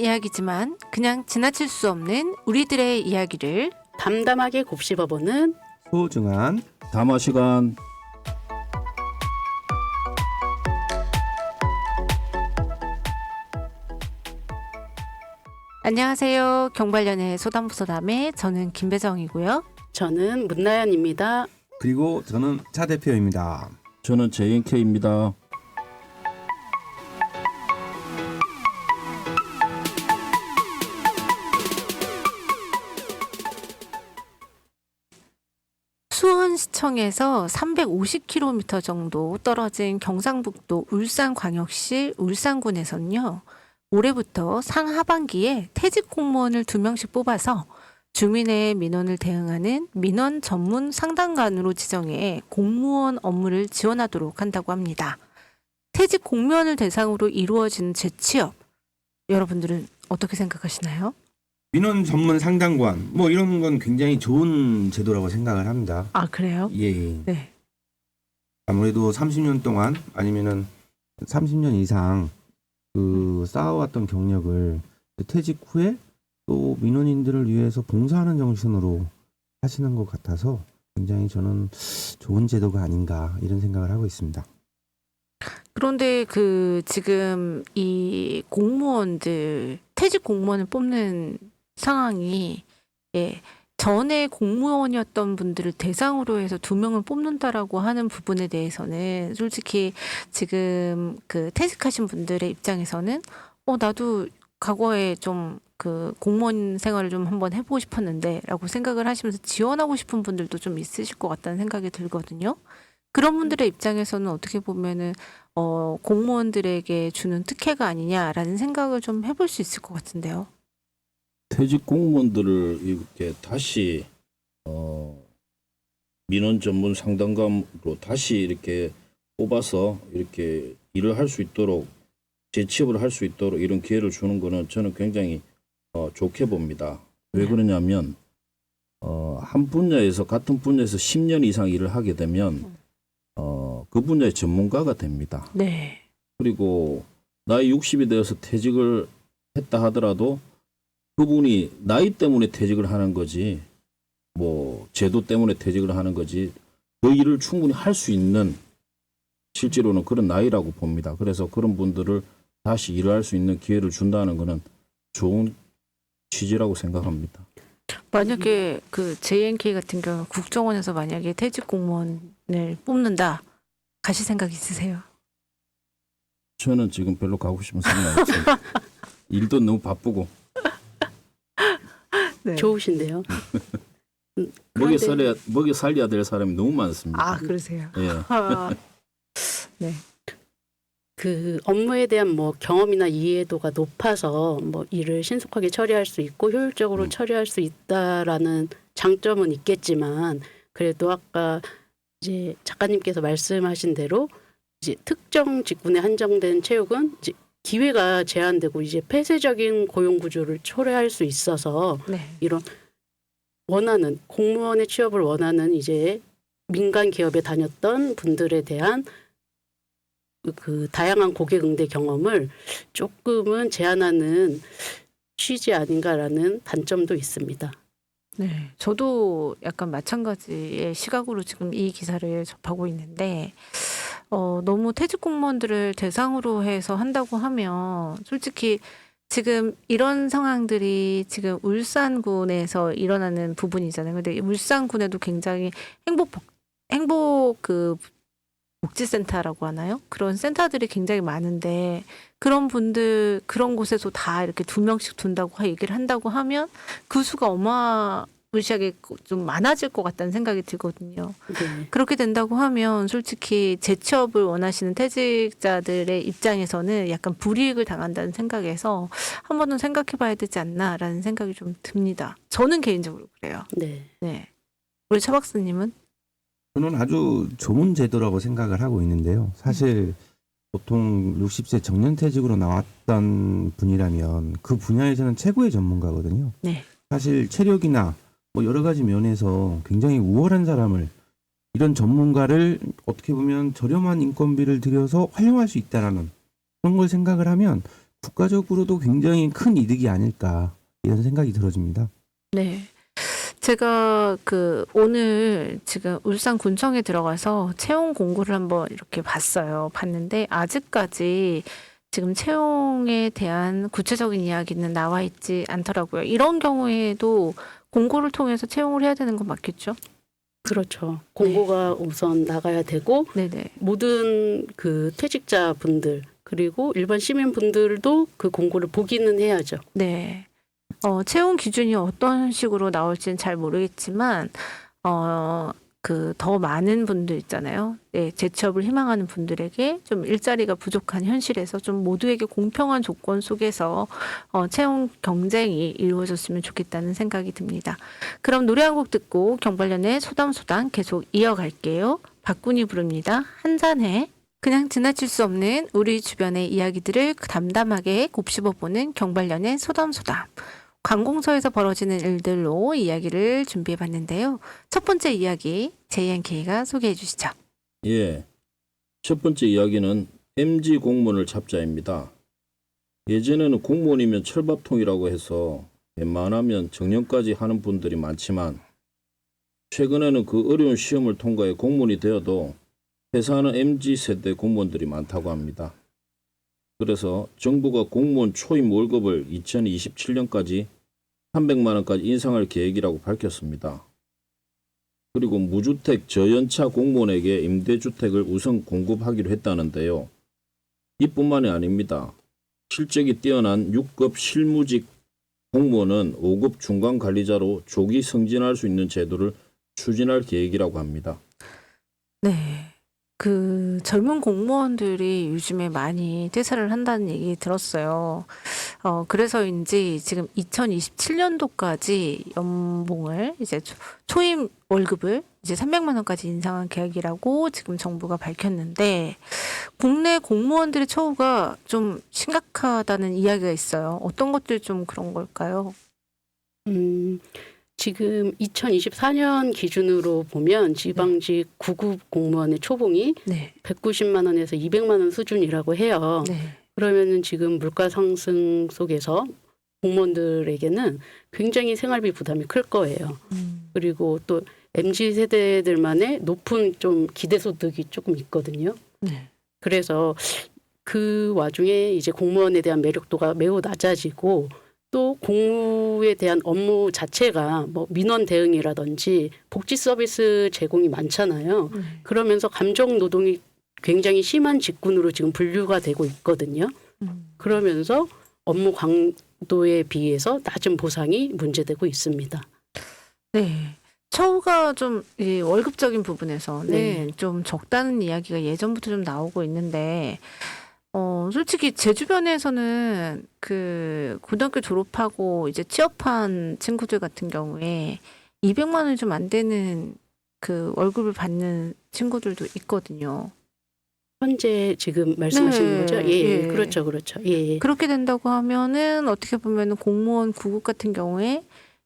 이야기지만 그냥 지나칠 수 없는 우리들의 이야기를 담담하게 곱씹어보는 소중한 담화 시간. 안녕하세요. 경발연의 소담부소담의 저는 김배정이고요. 저는 문나연입니다. 그리고 저는 차 대표입니다. 저는 JNK입니다. 수원시청에서 350km 정도 떨어진 경상북도 울산광역시 울산군에서는요. 올해부터 상하반기에 퇴직 공무원을 2명씩 뽑아서 주민의 민원을 대응하는 민원 전문 상담관으로 지정해 공무원 업무를 지원하도록 한다고 합니다. 퇴직 공무원을 대상으로 이루어지는 재취업, 여러분들은 어떻게 생각하시나요? 민원 전문 상담관 뭐 이런 건 굉장히 좋은 제도라고 생각을 합니다. 아, 그래요? 예. 네. 아무래도 30년 동안 아니면은 30년 이상 그 쌓아왔던 경력을 퇴직 후에 또 민원인들을 위해서 봉사하는 정신으로 하시는 것 같아서 굉장히 저는 좋은 제도가 아닌가 이런 생각을 하고 있습니다. 그런데 지금 이 공무원들 퇴직 공무원을 뽑는 상황이 전에 공무원이었던 분들을 대상으로 해서 2명을 뽑는다라고 하는 부분에 대해서는 솔직히 지금 퇴직하신 분들의 입장에서는 나도 과거에 좀 공무원 생활을 좀 한번 해보고 싶었는데라고 생각을 하시면서 지원하고 싶은 분들도 좀 있으실 것 같다는 생각이 들거든요. 그런 분들의 입장에서는 어떻게 보면은 공무원들에게 주는 특혜가 아니냐라는 생각을 좀 해볼 수 있을 것 같은데요. 퇴직 공무원들을 이렇게 다시 민원 전문 상담관으로 다시 이렇게 뽑아서 이렇게 일을 할 수 있도록 재취업을 할 수 있도록 이런 기회를 주는 거는 저는 굉장히 좋게 봅니다. 왜 그러냐면 한 분야에서 같은 분야에서 10년 이상 일을 하게 되면 그 분야의 전문가가 됩니다. 네. 그리고 나이 60이 되어서 퇴직을 했다 하더라도 그분이 나이 때문에 퇴직을 하는 거지 뭐 제도 때문에 퇴직을 하는 거지 그 일을 충분히 할 수 있는 실제로는 그런 나이라고 봅니다. 그래서 그런 분들을 다시 일을 할 수 있는 기회를 준다는 거는 좋은 취지라고 생각합니다. 만약에 JNK 같은 경우 국정원에서 만약에 퇴직 공무원을 뽑는다 가실 생각 있으세요? 저는 지금 별로 가고 싶은 생각이 없어요. 일도 너무 바쁘고 네. 좋으신데요. 먹여 살려야 될 사람이 너무 많습니다. 아, 그러세요? 예. 네. 그 업무에 대한 뭐 경험이나 이해도가 높아서 뭐 일을 신속하게 처리할 수 있고 효율적으로 처리할 수 있다라는 장점은 있겠지만 그래도 아까 이제 작가님께서 말씀하신 대로 이제 특정 직군에 한정된 채용은 이제 기회가 제한되고 이제 폐쇄적인 고용 구조를 초래할 수 있어서 네. 이런 원하는 공무원의 취업을 원하는 이제 민간 기업에 다녔던 분들에 대한 그 다양한 고객 응대 경험을 조금은 제한하는 취지 아닌가라는 단점도 있습니다. 네. 저도 약간 마찬가지의 시각으로 지금 이 기사를 접하고 있는데 너무 퇴직 공무원들을 대상으로 해서 한다고 하면 솔직히 지금 이런 상황들이 지금 울산군에서 일어나는 부분이잖아요. 근데 울산군에도 굉장히 행복 복지센터라고 하나요? 그런 센터들이 굉장히 많은데 그런 곳에서 다 이렇게 2명씩 둔다고 얘기를 한다고 하면 그 수가 어마무시하게 좀 많아질 것 같다는 생각이 들거든요. 네. 그렇게 된다고 하면 솔직히 재취업을 원하시는 퇴직자들의 입장에서는 약간 불이익을 당한다는 생각에서 한 번은 생각해 봐야 되지 않나라는 생각이 좀 듭니다. 저는 개인적으로 그래요. 네. 네. 우리 차 박사님은? 저는 아주 좋은 제도라고 생각을 하고 있는데요. 사실 보통 60세 정년퇴직으로 나왔던 분이라면 그 분야에서는 최고의 전문가거든요. 네. 사실 체력이나 뭐 여러 가지 면에서 굉장히 우월한 사람을 이런 전문가를 어떻게 보면 저렴한 인건비를 들여서 활용할 수 있다라는 그런 걸 생각을 하면 국가적으로도 굉장히 큰 이득이 아닐까 이런 생각이 들어집니다. 네. 제가 오늘 지금 울산군청에 들어가서 채용 공고를 한번 이렇게 봤는데 아직까지 지금 채용에 대한 구체적인 이야기는 나와 있지 않더라고요. 이런 경우에도 공고를 통해서 채용을 해야 되는 건 맞겠죠? 그렇죠. 공고가 우선 나가야 되고 네네. 모든 그 퇴직자분들 그리고 일반 시민분들도 그 공고를 보기는 해야죠. 네. 채용 기준이 어떤 식으로 나올지는 잘 모르겠지만, 더 많은 분들 있잖아요. 네, 재취업을 희망하는 분들에게 좀 일자리가 부족한 현실에서 좀 모두에게 공평한 조건 속에서 채용 경쟁이 이루어졌으면 좋겠다는 생각이 듭니다. 그럼 노래 한 곡 듣고 경발련의 소담소담 계속 이어갈게요. 박군이 부릅니다. 한잔해. 그냥 지나칠 수 없는 우리 주변의 이야기들을 담담하게 곱씹어보는 경발련의 소담소담. 관공서에서 벌어지는 일들로 이야기를 준비해봤는데요. 첫 번째 이야기 JNK가 소개해 주시죠. 예. 첫 번째 이야기는 MG 공무원을 잡자입니다. 예전에는 공무원이면 철밥통이라고 해서 웬만하면 정년까지 하는 분들이 많지만 최근에는 그 어려운 시험을 통과해 공무원이 되어도 회사하는 MG 세대 공무원들이 많다고 합니다. 그래서 정부가 공무원 초임 월급을 2027년까지 300만 원까지 인상할 계획이라고 밝혔습니다. 그리고 무주택 저연차 공무원에게 임대주택을 우선 공급하기로 했다는데요. 이뿐만이 아닙니다. 실적이 뛰어난 6급 실무직 공무원은 5급 중간관리자로 조기 승진할 수 있는 제도를 추진할 계획이라고 합니다. 네. 젊은 공무원들이 요즘에 많이 퇴사를 한다는 얘기 들었어요. 그래서인지 지금 2027년도까지 연봉을 이제 초임 월급을 이제 300만 원까지 인상한 계획이라고 지금 정부가 밝혔는데 국내 공무원들의 처우가 좀 심각하다는 이야기가 있어요. 어떤 것들이 좀 그런 걸까요? 지금 2024년 기준으로 보면 지방직 9급 공무원의 초봉이 네. 190만 원에서 200만 원 수준이라고 해요. 네. 그러면은 지금 물가 상승 속에서 공무원들에게는 굉장히 생활비 부담이 클 거예요. 그리고 또 MZ 세대들만의 높은 좀 기대소득이 조금 있거든요. 네. 그래서 그 와중에 이제 공무원에 대한 매력도가 매우 낮아지고 또 공무에 대한 업무 자체가 뭐 민원 대응이라든지 복지 서비스 제공이 많잖아요. 그러면서 감정 노동이 굉장히 심한 직군으로 지금 분류가 되고 있거든요. 그러면서 업무 강도에 비해서 낮은 보상이 문제되고 있습니다. 네. 처우가 좀 이 월급적인 부분에서는 네. 좀 적다는 이야기가 예전부터 좀 나오고 있는데 솔직히 제 주변에서는 고등학교 졸업하고 이제 취업한 친구들 같은 경우에 200만 원이 좀 안 되는 월급을 받는 친구들도 있거든요. 현재 지금 말씀하시는 네. 거죠? 예, 예. 그렇죠, 그렇죠. 예. 그렇게 된다고 하면은 어떻게 보면은 공무원 9급 같은 경우에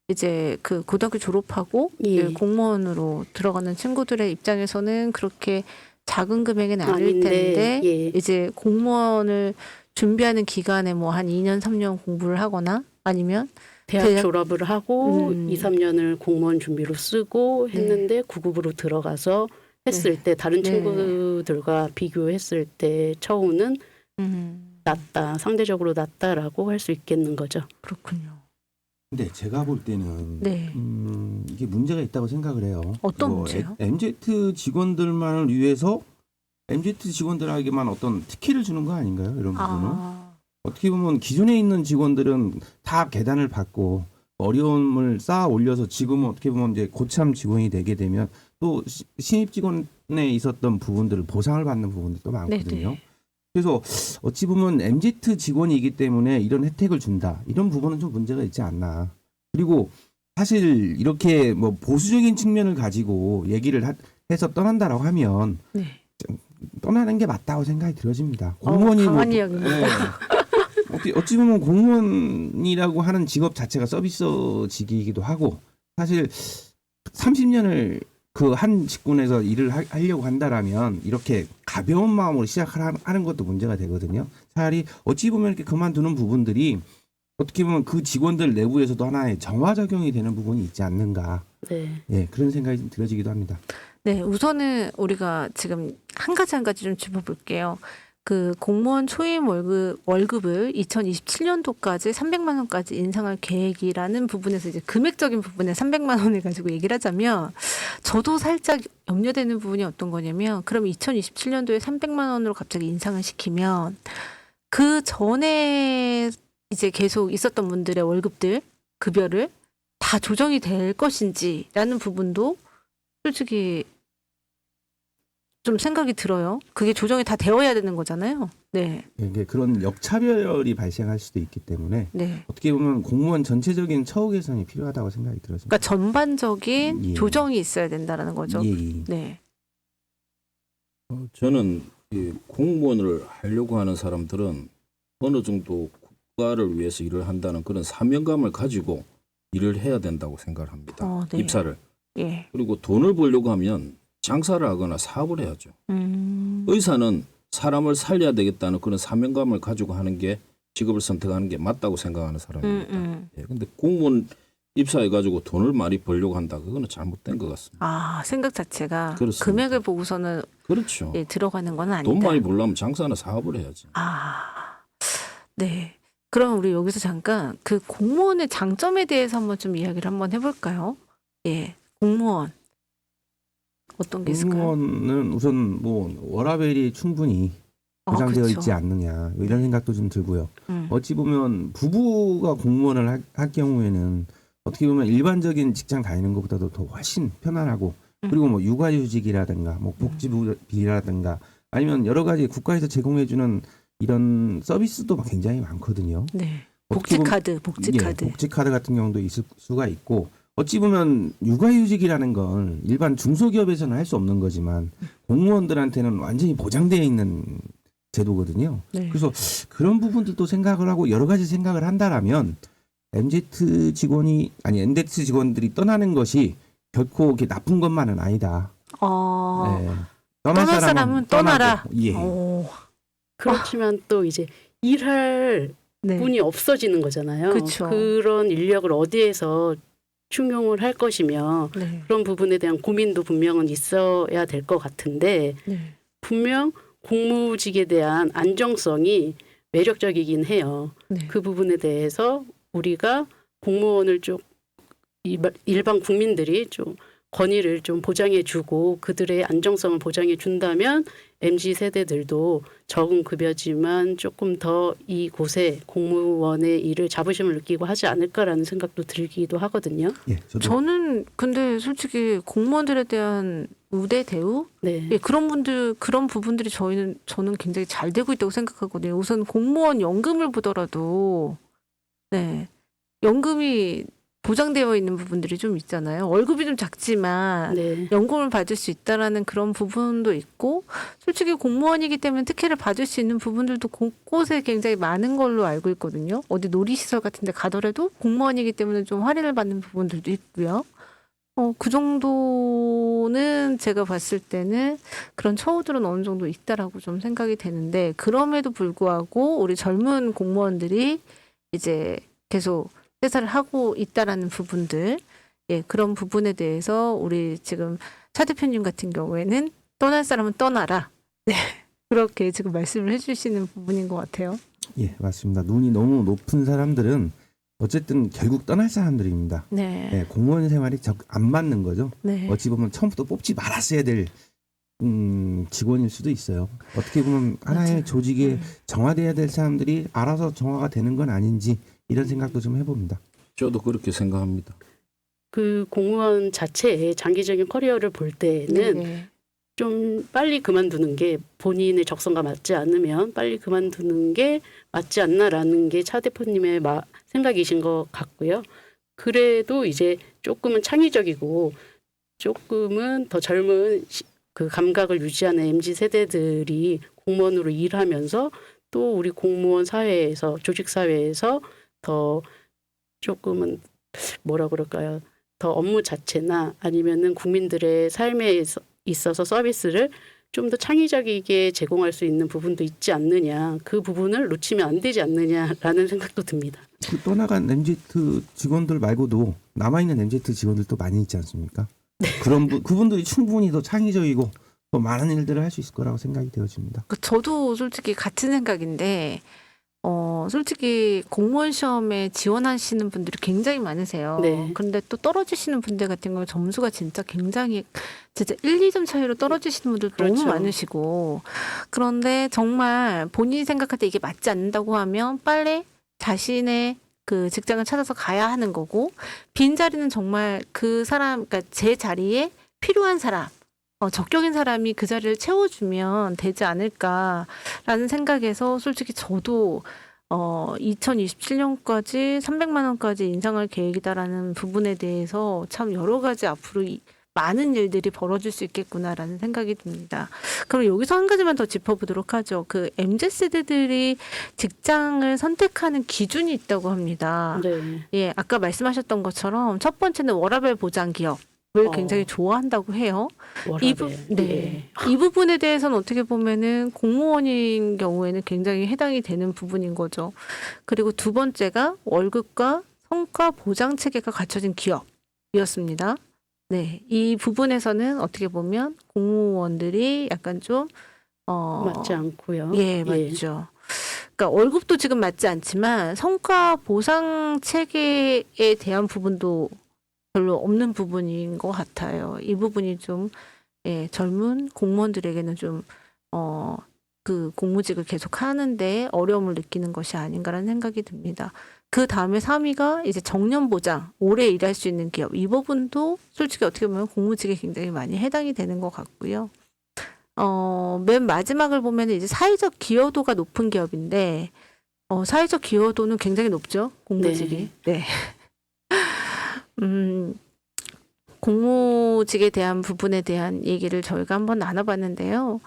이제 고등학교 졸업하고 예. 이제 공무원으로 들어가는 친구들의 입장에서는 그렇게 작은 금액은 아닐 아닌데, 텐데 예. 이제 공무원을 준비하는 기간에 뭐 한 2년, 3년 공부를 하거나 아니면 대학 졸업을 하고 2, 3년을 공무원 준비로 쓰고 했는데 9급으로 들어가서 했을 때 다른 친구들과 비교했을 때 처우는 낮다, 상대적으로 낮다라고 할 수 있겠는 거죠. 그렇군요. 근데 제가 볼 때는 네. 이게 문제가 있다고 생각을 해요. 어떤 문제요? MZ 직원들만을 위해서 MZ 직원들에게만 어떤 특혜를 주는 거 아닌가요? 이런 부분은. 어떻게 보면 기존에 있는 직원들은 다 계단을 받고 어려움을 쌓아 올려서 지금은 어떻게 보면 이제 고참 직원이 되게 되면 또 신입 직원에 있었던 부분들을 보상을 받는 부분들도 많거든요. 네네. 그래서 어찌 보면 MZ 직원이기 때문에 이런 혜택을 준다. 이런 부분은 좀 문제가 있지 않나. 그리고 사실 이렇게 뭐 보수적인 측면을 가지고 얘기를 해서 떠난다라고 하면 네. 떠나는 게 맞다고 생각이 들어집니다. 공무원이 강한 이야기입니다. 어찌 보면 공무원이라고 하는 직업 자체가 서비스직이기도 하고 사실 30년을 그 한 직군에서 일을 하려고 한다라면 이렇게 가벼운 마음으로 시작하는 것도 문제가 되거든요. 차라리 어찌 보면 이렇게 그만두는 부분들이 어떻게 보면 그 직원들 내부에서도 하나의 정화작용이 되는 부분이 있지 않는가. 네. 예, 그런 생각이 좀 들어지기도 합니다. 네, 우선은 우리가 지금 한 가지 좀 짚어볼게요. 그 공무원 초임 월급을 2027년도까지 300만 원까지 인상할 계획이라는 부분에서 이제 금액적인 부분에 300만 원을 가지고 얘기를 하자면 저도 살짝 염려되는 부분이 어떤 거냐면 그럼 2027년도에 300만 원으로 갑자기 인상을 시키면 그 전에 이제 계속 있었던 분들의 월급들, 급여를 다 조정이 될 것인지라는 부분도 솔직히 좀 생각이 들어요. 그게 조정이 다 되어야 되는 거잖아요. 네. 이게 그런 역차별이 발생할 수도 있기 때문에 네. 어떻게 보면 공무원 전체적인 처우 개선이 필요하다고 생각이 들어집니다. 그러니까 전반적인 예. 조정이 있어야 된다라는 거죠. 예, 예. 네. 저는 이 공무원을 하려고 하는 사람들은 어느 정도 국가를 위해서 일을 한다는 그런 사명감을 가지고 일을 해야 된다고 생각을 합니다. 네. 입사를. 예. 그리고 돈을 벌려고 하면 장사를 하거나 사업을 해야죠. 의사는 사람을 살려야 되겠다는 그런 사명감을 가지고 하는 게 직업을 선택하는 게 맞다고 생각하는 사람입니다. 예, 근데 공무원 입사해가지고 돈을 많이 벌려고 한다. 그거는 잘못된 것 같습니다. 아, 생각 자체가 그렇습니다. 금액을 보고서는 그렇죠. 예, 들어가는 건 아니다. 돈 많이 벌려면 장사나 사업을 해야지. 아, 네. 그럼 우리 여기서 잠깐 그 공무원의 장점에 대해서 한번 좀 이야기를 한번 해볼까요? 예, 공무원 어떤 게 있을까요? 공무원은 우선 뭐 워라밸이 충분히 보장되어 그쵸. 있지 않느냐 이런 생각도 좀 들고요. 음. 어찌 보면 부부가 공무원을 할 경우에는 어떻게 보면 일반적인 직장 다니는 것보다도 더 훨씬 편안하고 그리고 뭐 육아휴직이라든가 뭐 복지비라든가 아니면 여러 가지 국가에서 제공해주는 이런 서비스도 굉장히 많거든요. 네. 어떻게 보면- 복지카드. 예, 복지카드 같은 경우도 있을 수가 있고 어찌 보면 육아휴직이라는 건 일반 중소기업에서는 할 수 없는 거지만 공무원들한테는 완전히 보장되어 있는 제도거든요. 네. 그래서 그런 부분들도 생각을 하고 여러 가지 생각을 한다라면 MZ 직원들이 떠나는 것이 결코 이렇게 나쁜 것만은 아니다. 네. 떠날 사람은 떠나라. 떠나고. 예. 오. 그렇지만 또 이제 일할 네. 분이 없어지는 거잖아요. 그쵸. 그런 인력을 어디에서 충용을 할 것이며 네. 그런 부분에 대한 고민도 분명은 있어야 될 것 같은데 네. 분명 공무직에 대한 안정성이 매력적이긴 해요. 네. 그 부분에 대해서 우리가 공무원을 좀 일반 국민들이 좀 권위를 좀 보장해주고 그들의 안정성을 보장해준다면 MZ 세대들도 적은 급여지만 조금 더 이곳에 공무원의 일을 자부심을 느끼고 하지 않을까라는 생각도 들기도 하거든요. 예, 저도 저는 근데 솔직히 공무원들에 대한 우대 대우 네. 예, 그런 부분들이 저는 굉장히 잘 되고 있다고 생각하거든요. 우선 공무원 연금을 보더라도 네. 연금이 보장되어 있는 부분들이 좀 있잖아요. 월급이 좀 작지만 네. 연금을 받을 수 있다라는 그런 부분도 있고 솔직히 공무원이기 때문에 특혜를 받을 수 있는 부분들도 곳곳에 굉장히 많은 걸로 알고 있거든요. 어디 놀이시설 같은 데 가더라도 공무원이기 때문에 좀 할인을 받는 부분들도 있고요. 그 정도는 제가 봤을 때는 그런 처우들은 어느 정도 있다라고 좀 생각이 되는데 그럼에도 불구하고 우리 젊은 공무원들이 이제 계속 퇴사를 하고 있다라는 부분들, 예, 그런 부분에 대해서 우리 지금 차 대표님 같은 경우에는 떠날 사람은 떠나라. 네, 그렇게 지금 말씀을 해주시는 부분인 것 같아요. 예, 맞습니다. 눈이 너무 높은 사람들은 어쨌든 결국 떠날 사람들입니다. 네, 예, 공무원 생활이 안 맞는 거죠. 네, 어찌 보면 처음부터 뽑지 말았어야 될 직원일 수도 있어요. 어떻게 보면 하나의 맞아요. 조직에 정화돼야 될 사람들이 알아서 정화가 되는 건 아닌지 이런 생각도 좀 해봅니다. 저도 그렇게 생각합니다. 그 공무원 자체의 장기적인 커리어를 볼 때는 네, 좀 빨리 그만두는 게 본인의 적성과 맞지 않으면 빨리 그만두는 게 맞지 않나라는 게 차 대표님의 생각이신 것 같고요. 그래도 이제 조금은 창의적이고 조금은 더 젊은 그 감각을 유지하는 MZ 세대들이 공무원으로 일하면서 또 우리 공무원 사회에서 조직 사회에서 더 조금은 뭐라 그럴까요? 더 업무 자체나 아니면은 국민들의 삶에 있어서 서비스를 좀 더 창의적이게 제공할 수 있는 부분도 있지 않느냐. 그 부분을 놓치면 안 되지 않느냐라는 생각도 듭니다. 그 떠나간 MZ 직원들 말고도 남아있는 MZ 직원들도 많이 있지 않습니까? 그분들이 충분히 더 창의적이고 더 많은 일들을 할 수 있을 거라고 생각이 되어집니다. 저도 솔직히 같은 생각인데, 솔직히 공무원 시험에 지원하시는 분들이 굉장히 많으세요. 네. 그런데 또 떨어지시는 분들 같은 경우는 점수가 진짜 굉장히 진짜 1, 2점 차이로 떨어지시는 분들 그렇죠. 너무 많으시고, 그런데 정말 본인이 생각할 때 이게 맞지 않는다고 하면 빨리 자신의 그 직장을 찾아서 가야 하는 거고, 빈 자리는 정말 그 사람, 그러니까 제 자리에 필요한 사람, 적격인 사람이 그 자리를 채워주면 되지 않을까라는 생각에서 솔직히 저도 2027년까지 300만 원까지 인상할 계획이다라는 부분에 대해서 참 여러 가지 앞으로 많은 일들이 벌어질 수 있겠구나라는 생각이 듭니다. 그럼 여기서 한 가지만 더 짚어보도록 하죠. 그 MZ세대들이 직장을 선택하는 기준이 있다고 합니다. 네. 예, 아까 말씀하셨던 것처럼 첫 번째는 워라밸 보장 기업을 굉장히 좋아한다고 해요. 네. 이 부분에 대해서는 어떻게 보면은 공무원인 경우에는 굉장히 해당이 되는 부분인 거죠. 그리고 두 번째가 월급과 성과 보장 체계가 갖춰진 기업이었습니다. 네, 이 부분에서는 어떻게 보면 공무원들이 약간 좀 맞지 않고요. 예, 맞죠. 그러니까 월급도 지금 맞지 않지만 성과 보상 체계에 대한 부분도 별로 없는 부분인 것 같아요. 이 부분이 좀 젊은 공무원들에게는 좀 그 공무직을 계속 하는데 어려움을 느끼는 것이 아닌가라는 생각이 듭니다. 그 다음에 3위가 이제 정년 보장, 오래 일할 수 있는 기업. 이 부분도 솔직히 어떻게 보면 공무직에 굉장히 많이 해당이 되는 것 같고요. 맨 마지막을 보면 이제 사회적 기여도가 높은 기업인데, 사회적 기여도는 굉장히 높죠. 공무직이. 네. 공무직에 대한 부분에 대한 얘기를 저희가 한번 나눠봤는데요.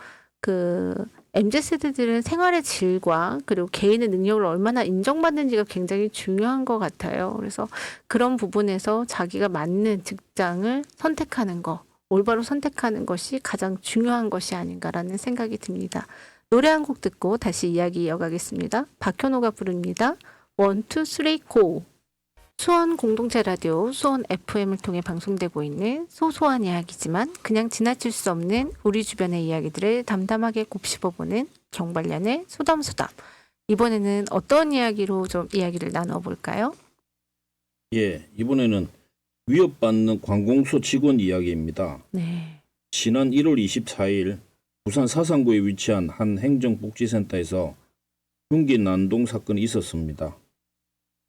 MZ세대들은 생활의 질과 그리고 개인의 능력을 얼마나 인정받는지가 굉장히 중요한 것 같아요. 그래서 그런 부분에서 자기가 맞는 직장을 선택하는 거, 올바로 선택하는 것이 가장 중요한 것이 아닌가라는 생각이 듭니다. 노래 한 곡 듣고 다시 이야기 이어가겠습니다. 박현호가 부릅니다. 1, 2, 3, go! 수원 공동체 라디오 수원 FM을 통해 방송되고 있는 소소한 이야기지만 그냥 지나칠 수 없는 우리 주변의 이야기들을 담담하게 곱씹어보는 경발련의 소담소담. 이번에는 어떤 이야기로 좀 이야기를 나눠볼까요? 예, 이번에는 위협받는 관공서 직원 이야기입니다. 네. 지난 1월 24일 부산 사상구에 위치한 한 행정복지센터에서 흉기 난동 사건이 있었습니다.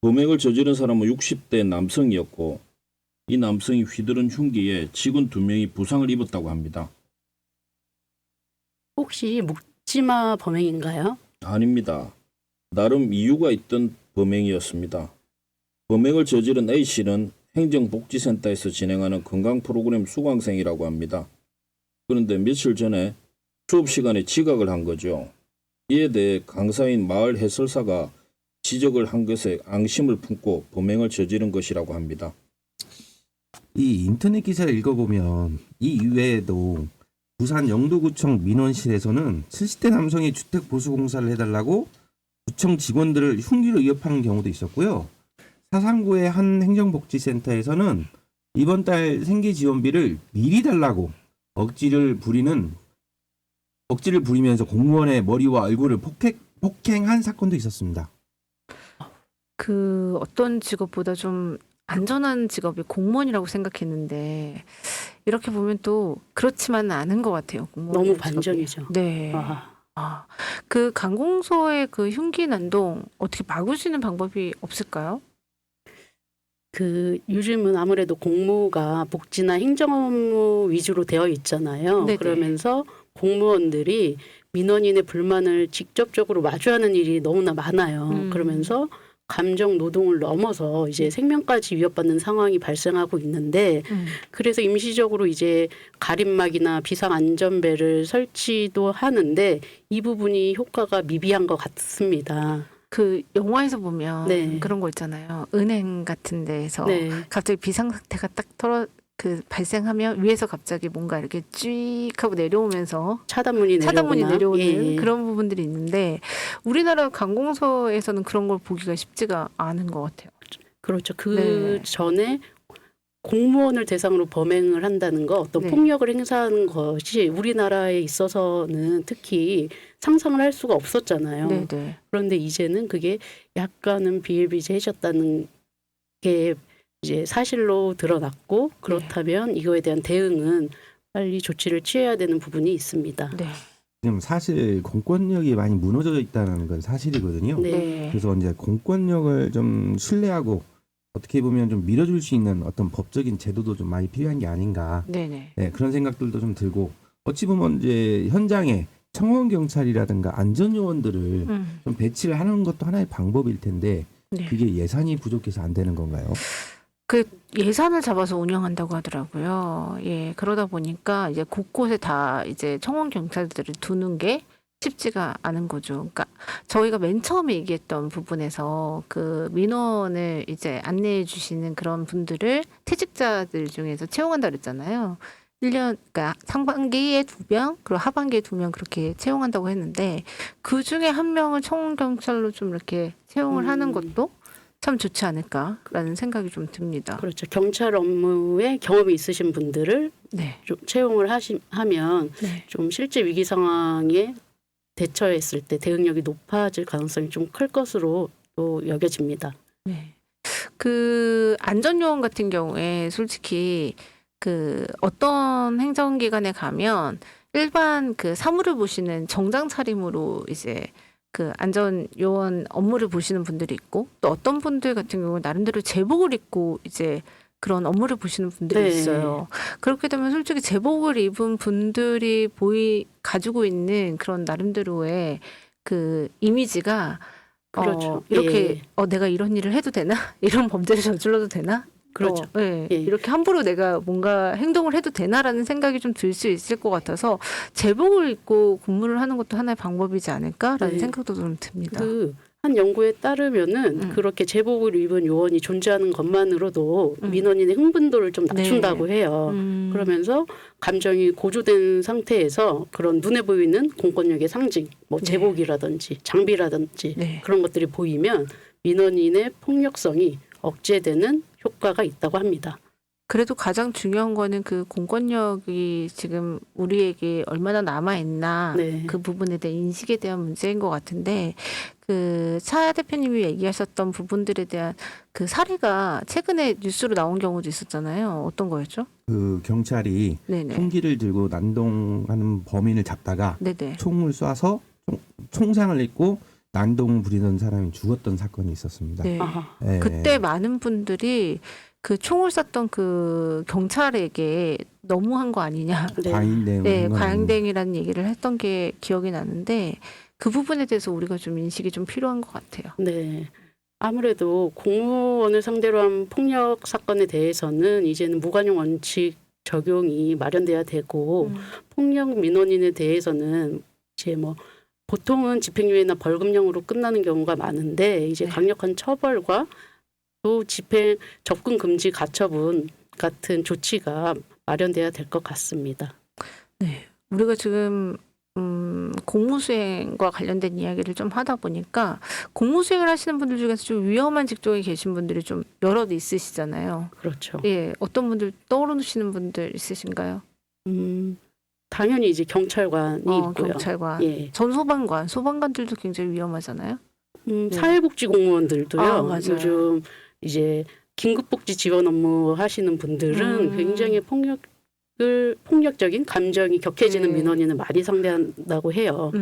범행을 저지른 사람은 60대 남성이었고 이 남성이 휘두른 흉기에 직원 2명이 부상을 입었다고 합니다. 혹시 묵지마 범행인가요? 아닙니다. 나름 이유가 있던 범행이었습니다. 범행을 저지른 A씨는 행정복지센터에서 진행하는 건강 프로그램 수강생이라고 합니다. 그런데 며칠 전에 수업 시간에 지각을 한 거죠. 이에 대해 강사인 마을 해설사가 지적을 한 것에 앙심을 품고 범행을 저지른 것이라고 합니다. 이 인터넷 기사를 읽어보면 이 이외에도 부산 영도구청 민원실에서는 70대 남성이 주택 보수 공사를 해달라고 구청 직원들을 흉기로 위협하는 경우도 있었고요. 사상구의 한 행정복지센터에서는 이번 달 생계 지원비를 미리 달라고 억지를 부리면서 공무원의 머리와 얼굴을 폭행한 사건도 있었습니다. 어떤 직업보다 좀 안전한 직업이 공무원이라고 생각했는데 이렇게 보면 또 그렇지만은 않은 것 같아요. 너무 반전이죠. 네. 그 관공서의 그 흉기 난동 어떻게 막을 수 있는 방법이 없을까요? 요즘은 아무래도 공무가 복지나 행정 업무 위주로 되어 있잖아요. 네네. 그러면서 공무원들이 민원인의 불만을 직접적으로 마주하는 일이 너무나 많아요. 그러면서 감정 노동을 넘어서 이제 생명까지 위협받는 상황이 발생하고 있는데 그래서 임시적으로 이제 가림막이나 비상 안전벨을 설치도 하는데 이 부분이 효과가 미비한 것 같습니다. 그 영화에서 보면 네. 그런 거 있잖아요. 은행 같은 데에서 네. 갑자기 비상사태가 딱 발생하면 위에서 갑자기 뭔가 이렇게 쭉 하고 내려오면서 차단문이 내려오는 예. 그런 부분들이 있는데 우리나라 관공서에서는 그런 걸 보기가 쉽지가 않은 것 같아요. 그렇죠. 그 네. 전에 공무원을 대상으로 범행을 한다는 거, 어떤 네. 폭력을 행사하는 것이 우리나라에 있어서는 특히 상상을 할 수가 없었잖아요. 네네. 그런데 이제는 그게 약간은 비일비재해졌다는 게 이제 사실로 드러났고, 그렇다면 이거에 대한 대응은 빨리 조치를 취해야 되는 부분이 있습니다. 네. 지금 사실 공권력이 많이 무너져 있다는 건 사실이거든요. 네. 네. 그래서 이제 공권력을 좀 신뢰하고 어떻게 보면 좀 밀어줄 수 있는 어떤 법적인 제도도 좀 많이 필요한 게 아닌가. 네네. 네, 그런 생각들도 좀 들고 어찌 보면 이제 현장에 청원 경찰이라든가 안전 요원들을 좀 배치를 하는 것도 하나의 방법일 텐데 네. 그게 예산이 부족해서 안 되는 건가요? 그 예산을 잡아서 운영한다고 하더라고요. 예, 그러다 보니까 이제 곳곳에 다 이제 청원 경찰들을 두는 게 쉽지가 않은 거죠. 그러니까 저희가 맨 처음에 얘기했던 부분에서 그 민원을 이제 안내해 주시는 그런 분들을 퇴직자들 중에서 채용한다 그랬잖아요. 1년, 그러니까 상반기에 2명, 그리고 하반기에 2명 그렇게 채용한다고 했는데 그 중에 한 명을 청원 경찰로 좀 이렇게 채용을 하는 것도 참 좋지 않을까라는 생각이 좀 듭니다. 그렇죠. 경찰 업무에 경험이 있으신 분들을 네. 좀 채용을 하면 네. 좀 실제 위기 상황에 대처했을 때 대응력이 높아질 가능성이 좀 클 것으로 또 여겨집니다. 네. 그 안전요원 같은 경우에 솔직히 그 어떤 행정기관에 가면 일반 그 사무를 보시는 정장 차림으로 이제 그 안전요원 업무를 보시는 분들이 있고 또 어떤 분들 같은 경우는 나름대로 제복을 입고 이제 그런 업무를 보시는 분들이 네. 있어요. 그렇게 되면 솔직히 제복을 입은 분들이 가지고 있는 그런 나름대로의 그 이미지가 그렇죠. 이렇게 내가 이런 일을 해도 되나? 이런 범죄를 저질러도 되나? 그렇죠. 예. 예. 이렇게 함부로 내가 뭔가 행동을 해도 되나라는 생각이 좀 들 수 있을 것 같아서 제복을 입고 근무를 하는 것도 하나의 방법이지 않을까라는 네. 생각도 좀 듭니다. 한 연구에 따르면은 그렇게 제복을 입은 요원이 존재하는 것만으로도 민원인의 흥분도를 좀 낮춘다고 해요. 그러면서 감정이 고조된 상태에서 그런 눈에 보이는 공권력의 상징, 뭐 제복이라든지 장비라든지 네. 그런 것들이 보이면 민원인의 폭력성이 억제되는 효과가 있다고 합니다. 그래도 가장 중요한 거는 그 공권력이 지금 우리에게 얼마나 남아있나 네. 그 부분에 대한 인식에 대한 문제인 것 같은데 그 차 대표님이 얘기하셨던 부분들에 대한 그 사례가 최근에 뉴스로 나온 경우도 있었잖아요. 어떤 거였죠? 그 경찰이 네네. 총기를 들고 난동하는 범인을 잡다가 네네. 총을 쏴서 총상을 입고 난동 부리던 사람이 죽었던 사건이 있었습니다. 네. 아하. 예. 그때 많은 분들이 그 총을 쐈던 그 경찰에게 너무한 거 아니냐. 네. 과잉대응. 네, 과잉대응이라는 얘기를 했던 게 기억이 나는데 그 부분에 대해서 우리가 좀 인식이 좀 필요한 것 같아요. 네. 아무래도 공무원을 상대로 한 폭력 사건에 대해서는 이제는 무관용 원칙 적용이 마련돼야 되고 폭력 민원인에 대해서는 이제 뭐 보통은 집행유예나 벌금형으로 끝나는 경우가 많은데 이제 네. 강력한 처벌과 또 집행 접근 금지 가처분 같은 조치가 마련돼야 될 것 같습니다. 네, 우리가 지금 공무수행과 관련된 이야기를 좀 하다 보니까 공무수행을 하시는 분들 중에서 좀 위험한 직종에 계신 분들이 좀 여럿 있으시잖아요. 그렇죠. 예, 어떤 분들 떠오르시는 분들 있으신가요? 당연히 이제 경찰관이 있고요. 경찰관, 예. 전 소방관들도 굉장히 위험하잖아요. 사회복지 공무원들도요. 맞아요. 요즘 이제 긴급복지 지원 업무 하시는 분들은 굉장히 폭력적인 감정이 격해지는 네. 민원인을 많이 상대한다고 해요.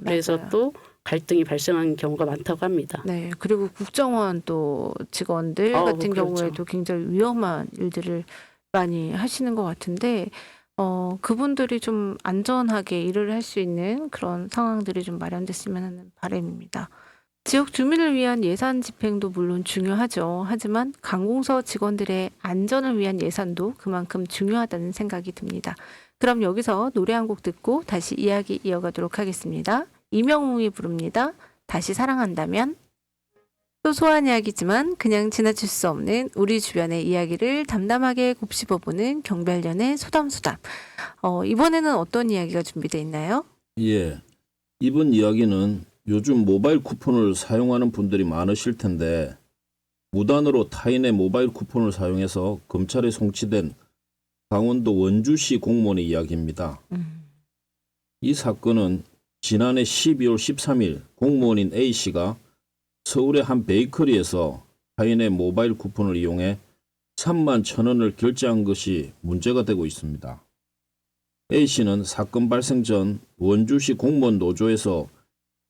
그래서 맞아요. 또 갈등이 발생하는 경우가 많다고 합니다. 네, 그리고 국정원 또 직원들 같은 그렇죠. 경우에도 굉장히 위험한 일들을 많이 하시는 것 같은데, 그분들이 좀 안전하게 일을 할 수 있는 그런 상황들이 좀 마련됐으면 하는 바람입니다. 지역 주민을 위한 예산 집행도 물론 중요하죠. 하지만 관공서 직원들의 안전을 위한 예산도 그만큼 중요하다는 생각이 듭니다. 그럼 여기서 노래 한 곡 듣고 다시 이야기 이어가도록 하겠습니다. 이명웅이 부릅니다. 다시 사랑한다면. 소소한 이야기지만 그냥 지나칠 수 없는 우리 주변의 이야기를 담담하게 곱씹어보는 경별련의 소담소담. 이번에는 어떤 이야기가 준비되어 있나요? 예. 이번 이야기는 요즘 모바일 쿠폰을 사용하는 분들이 많으실 텐데 무단으로 타인의 모바일 쿠폰을 사용해서 검찰에 송치된 강원도 원주시 공무원의 이야기입니다. 이 사건은 지난해 12월 13일 공무원인 A씨가 서울의 한 베이커리에서 타인의 모바일 쿠폰을 이용해 3만 1,000원을 결제한 것이 문제가 되고 있습니다. A씨는 사건 발생 전 원주시 공무원 노조에서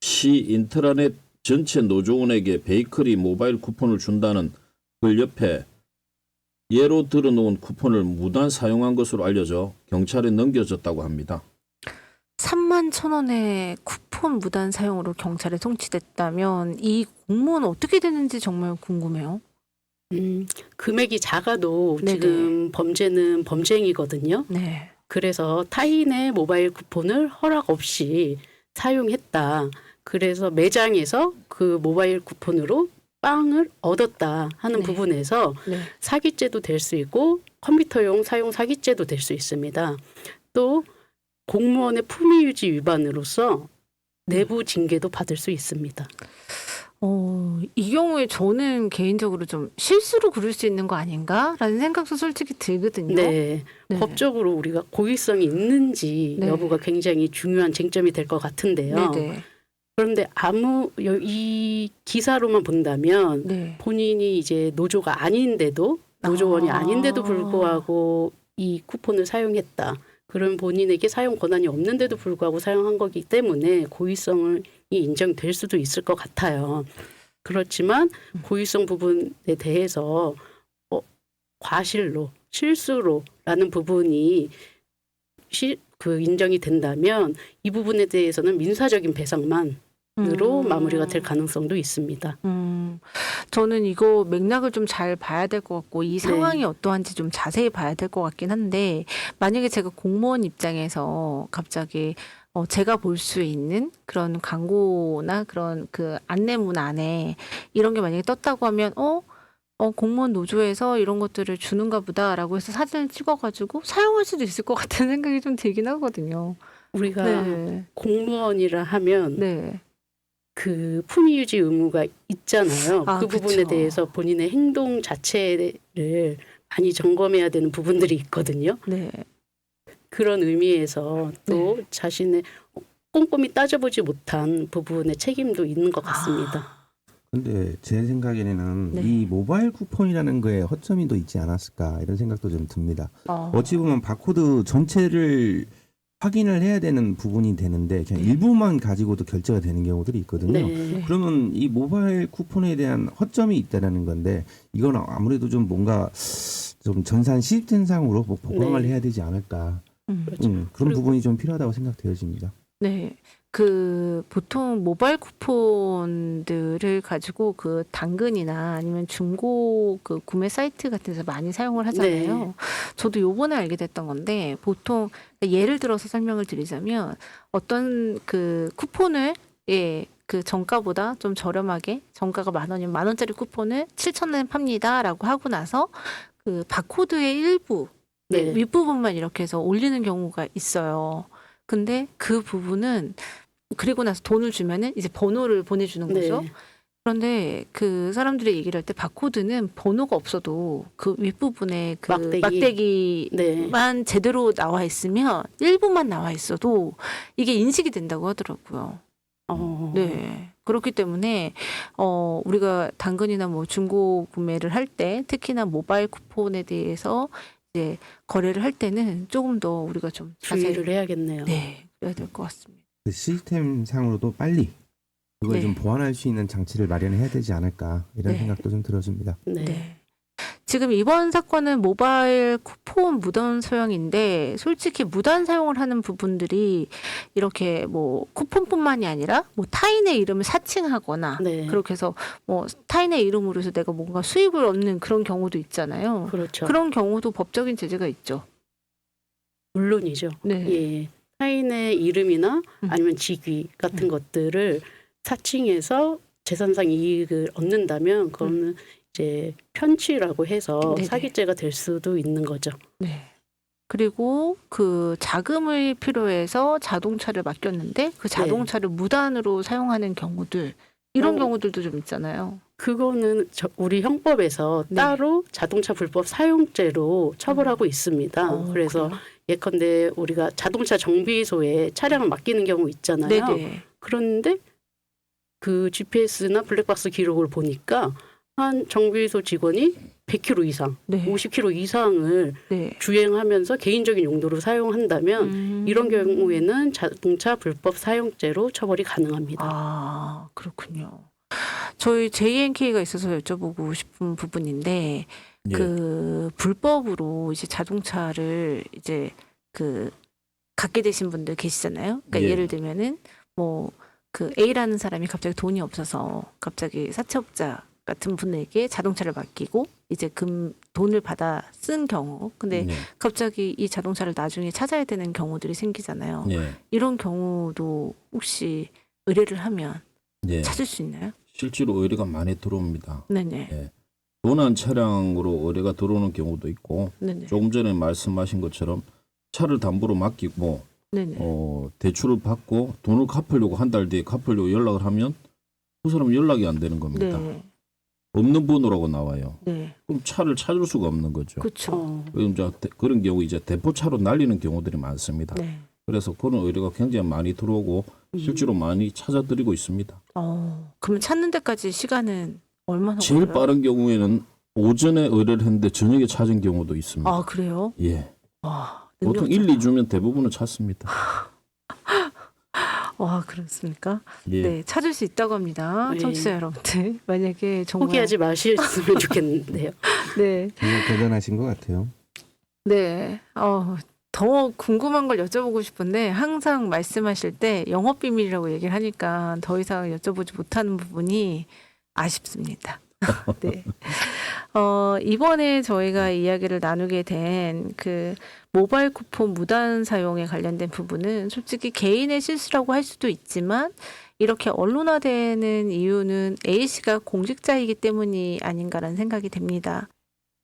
시 인트라넷 전체 노조원에게 베이커리 모바일 쿠폰을 준다는 글 옆에 예로 들어놓은 쿠폰을 무단 사용한 것으로 알려져 경찰에 넘겨졌다고 합니다. 3만 1,000원의 쿠폰 무단 사용으로 경찰에 송치됐다면 이 공무원은 어떻게 되는지 정말 궁금해요. 금액이 작아도 네네. 지금 범죄는 범죄행위거든요. 네. 그래서 타인의 모바일 쿠폰을 허락 없이 사용했다. 그래서 매장에서 그 모바일 쿠폰으로 빵을 얻었다 하는 네. 부분에서 네. 사기죄도 될 수 있고 컴퓨터용 사용 사기죄도 될 수 있습니다. 또 공무원의 품위 유지 위반으로서 내부 징계도 받을 수 있습니다. 이 경우에 저는 개인적으로 좀 실수로 그럴 수 있는 거 아닌가라는 생각도 솔직히 들거든요. 네. 네. 법적으로 우리가 고의성이 있는지 네. 여부가 굉장히 중요한 쟁점이 될 것 같은데요. 네네. 그런데 이 기사로만 본다면 네. 본인이 이제 노조가 아닌데도 노조원이 아. 아닌데도 불구하고 이 쿠폰을 사용했다. 그럼 본인에게 사용 권한이 없는데도 불구하고 사용한 거기 때문에 고의성이 인정될 수도 있을 것 같아요. 그렇지만 고의성 부분에 대해서 과실로 실수로라는 부분이 인정이 된다면 이 부분에 대해서는 민사적인 배상만으로 마무리가 될 가능성도 있습니다. 저는 이거 맥락을 좀 잘 봐야 될 것 같고 이 상황이 네. 어떠한지 좀 자세히 봐야 될 것 같긴 한데 만약에 제가 공무원 입장에서 갑자기 제가 볼 수 있는 그런 광고나 그런 그 안내문 안에 이런 게 만약에 떴다고 하면 공무원 노조에서 이런 것들을 주는가 보다라고 해서 사진을 찍어가지고 사용할 수도 있을 것 같다는 생각이 좀 들긴 하거든요. 우리가 네. 공무원이라 하면 네. 그 품위 유지 의무가 있잖아요. 아, 그 부분에 그쵸. 대해서 본인의 행동 자체를 많이 점검해야 되는 부분들이 있거든요. 네. 그런 의미에서 또 자신의 꼼꼼히 따져보지 못한 부분의 책임도 있는 것 같습니다. 근데 제 생각에는 네. 이 모바일 쿠폰이라는 거에 허점이 더 있지 않았을까 이런 생각도 좀 듭니다. 어찌 보면 바코드 전체를 확인을 해야 되는 부분이 되는데 그냥 일부만 가지고도 결제가 되는 경우들이 있거든요. 네. 그러면 이 모바일 쿠폰에 대한 허점이 있다라는 건데 이건 아무래도 좀 뭔가 좀 전산 시스템상으로 뭐 보강을 네. 해야 되지 않을까. 그렇죠. 그런 그리고- 부분이 좀 필요하다고 생각되어집니다. 네. 보통 모바일 쿠폰들을 가지고 그 당근이나 아니면 중고 그 구매 사이트 같은 데서 많이 사용을 하잖아요. 네. 저도 요번에 알게 됐던 건데 보통 예를 들어서 설명을 드리자면 어떤 그 쿠폰을 그 정가보다 좀 저렴하게 정가가 10,000원이면 10,000원짜리 쿠폰을 7,000원에 팝니다라고 하고 나서 그 바코드의 일부 네. 윗부분만 이렇게 해서 올리는 경우가 있어요. 근데 그 부분은 그리고 나서 돈을 주면은 이제 번호를 보내주는 거죠. 네. 그런데 그 사람들이 얘기를 할 때 바코드는 번호가 없어도 그 윗부분에 그 막대기만 네. 제대로 나와 있으면 일부만 나와 있어도 이게 인식이 된다고 하더라고요. 네. 그렇기 때문에 우리가 당근이나 뭐 중고 구매를 할 때 특히나 모바일 쿠폰에 대해서 이제 거래를 할 때는 조금 더 우리가 좀 주의를 해야겠네요. 네, 그래야 될 것 같습니다. 그 시스템상으로도 빨리 그걸 네. 좀 보완할 수 있는 장치를 마련해야 되지 않을까 이런 네. 생각도 좀 들어집니다. 네. 네. 지금 이번 사건은 모바일 쿠폰 무단 사용인데 솔직히 무단 사용을 하는 부분들이 이렇게 뭐 쿠폰뿐만이 아니라 뭐 타인의 이름을 사칭하거나 네. 그렇게 해서 뭐 타인의 이름으로 해서 내가 뭔가 수익을 얻는 그런 경우도 있잖아요. 그렇죠. 그런 경우도 법적인 제재가 있죠. 물론이죠. 네. 예. 타인의 이름이나 아니면 직위 같은 것들을 사칭해서 재산상 이익을 얻는다면 그거는 이제 편취라고 해서 네네. 사기죄가 될 수도 있는 거죠. 네. 그리고 그 자금을 필요해서 자동차를 맡겼는데 그 자동차를 무단으로 사용하는 경우들 이런 경우들도 좀 있잖아요. 그거는 우리 형법에서 네. 따로 자동차 불법 사용죄로 처벌하고 있습니다. 그래서 그래요? 예컨대 우리가 자동차 정비소에 차량을 맡기는 경우 있잖아요. 네네. 그런데 그 GPS나 블랙박스 기록을 보니까 한 정비소 직원이 100km 이상, 네. 50km 이상을 네. 주행하면서 개인적인 용도로 사용한다면 이런 경우에는 자동차 불법 사용죄로 처벌이 가능합니다. 아, 그렇군요. 저희 JNK가 있어서 여쭤보고 싶은 부분인데 예. 그 불법으로 이제 자동차를 이제 그 갖게 되신 분들 계시잖아요. 그러니까 예. 예를 들면은 뭐 그 A라는 사람이 갑자기 돈이 없어서 갑자기 사채업자 같은 분에게 자동차를 맡기고 이제 돈을 받아 쓴 경우. 근데 예. 갑자기 이 자동차를 나중에 찾아야 되는 경우들이 생기잖아요. 예. 이런 경우도 혹시 의뢰를 하면 예. 찾을 수 있나요? 실제로 의뢰가 많이 들어옵니다. 네네. 예. 도난 차량으로 의뢰가 들어오는 경우도 있고 네네. 조금 전에 말씀하신 것처럼 차를 담보로 맡기고 네네. 대출을 받고 돈을 갚으려고 한 달 뒤에 갚으려고 연락을 하면 그 사람은 연락이 안 되는 겁니다. 네. 없는 번호라고 나와요. 네. 그럼 차를 찾을 수가 없는 거죠. 그렇죠. 그런 경우 이제 대포차로 날리는 경우들이 많습니다. 네. 그래서 그런 의뢰가 굉장히 많이 들어오고 실제로 많이 찾아드리고 있습니다. 그러면 찾는 데까지 시간은 얼마나 제일 걸려요? 빠른 경우에는 오전에 의뢰를 했는데 저녁에 찾은 경우도 있습니다. 아, 그래요? 예. 와, 보통 능력자. 1, 2주면 대부분은 찾습니다. 와, 그렇습니까? 예. 네, 찾을 수 있다고 합니다. 네. 청취자 여러분들. 만약에 정말 포기하지 마셨으면 좋겠는데요. 네. 정말 대단하신 것 같아요. 네. 더 궁금한 걸 여쭤보고 싶은데 항상 말씀하실 때 영업 비밀이라고 얘기를 하니까 더 이상 여쭤보지 못하는 부분이 아쉽습니다. 네. 이번에 저희가 이야기를 나누게 된 그 모바일 쿠폰 무단 사용에 관련된 부분은 솔직히 개인의 실수라고 할 수도 있지만 이렇게 언론화되는 이유는 A씨가 공직자이기 때문이 아닌가라는 생각이 됩니다.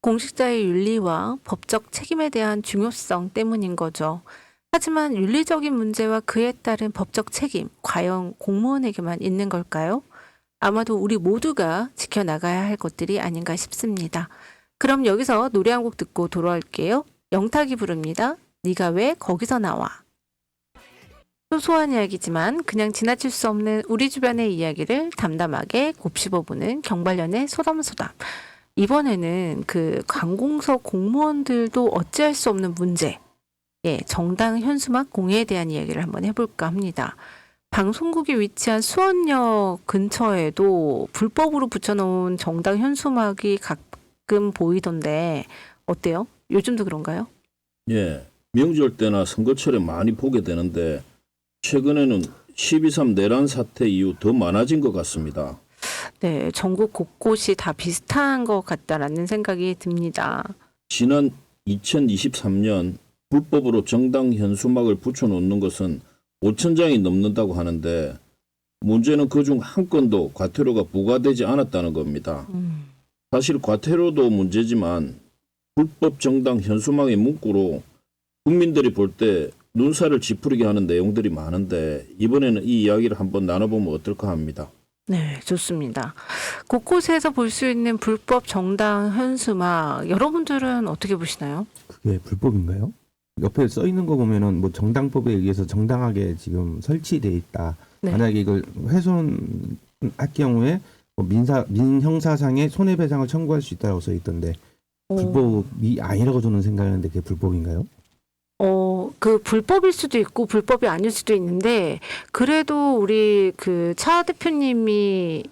공직자의 윤리와 법적 책임에 대한 중요성 때문인 거죠. 하지만 윤리적인 문제와 그에 따른 법적 책임, 과연 공무원에게만 있는 걸까요? 아마도 우리 모두가 지켜나가야 할 것들이 아닌가 싶습니다. 그럼 여기서 노래 한 곡 듣고 돌아올게요. 영탁이 부릅니다. 네가 왜 거기서 나와? 소소한 이야기지만 그냥 지나칠 수 없는 우리 주변의 이야기를 담담하게 곱씹어보는 경발련의 소담소담. 이번에는 그 관공서 공무원들도 어찌할 수 없는 문제, 정당 현수막 공해에 대한 이야기를 한번 해볼까 합니다. 방송국이 위치한 수원역 근처에도 불법으로 붙여놓은 정당 현수막이 가끔 보이던데 어때요? 요즘도 그런가요? 예. 명절 때나 선거철에 많이 보게 되는데 최근에는 12.3 내란 사태 이후 더 많아진 것 같습니다. 네, 전국 곳곳이 다 비슷한 것 같다라는 생각이 듭니다. 지난 2023년 불법으로 정당 현수막을 붙여놓는 것은 5천 장이 넘는다고 하는데 문제는 그중 한 건도 과태료가 부과되지 않았다는 겁니다. 사실 과태료도 문제지만 불법 정당 현수막의 문구로 국민들이 볼 때 눈살을 찌푸리게 하는 내용들이 많은데 이번에는 이 이야기를 한번 나눠보면 어떨까 합니다. 네, 좋습니다. 곳곳에서 볼 수 있는 불법 정당 현수막 여러분들은 어떻게 보시나요? 그게 불법인가요? 옆에 써 있는 거 보면은 뭐 정당법에 의해서 정당하게 지금 설치돼 있다. 네. 만약에 이걸 훼손할 경우에 뭐 민형사상의 손해배상을 청구할 수 있다고 써 있던데 불법이 아니라고 저는 생각하는데 그게 불법인가요? 그 불법일 수도 있고 불법이 아닐 수도 있는데 그래도 우리 그 차 대표님이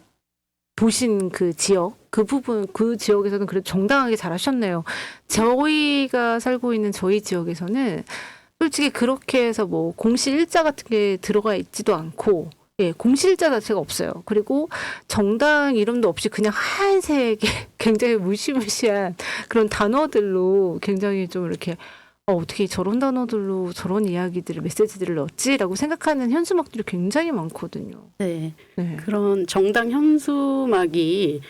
보신 그 지역 그 부분 그 지역에서는 그래도 정당하게 잘하셨네요. 저희가 살고 있는 저희 지역에서는 솔직히 그렇게 해서 뭐 공시일자 같은 게 들어가 있지도 않고 공시일자 자체가 없어요. 그리고 정당 이름도 없이 그냥 하얀색의 굉장히 무시무시한 그런 단어들로 굉장히 좀 이렇게 어떻게 저런 단어들로 저런 이야기들을 메시지들을 넣었지라고 생각하는 현수막들이 굉장히 많거든요. 네. 네. 그런 정당 현수막이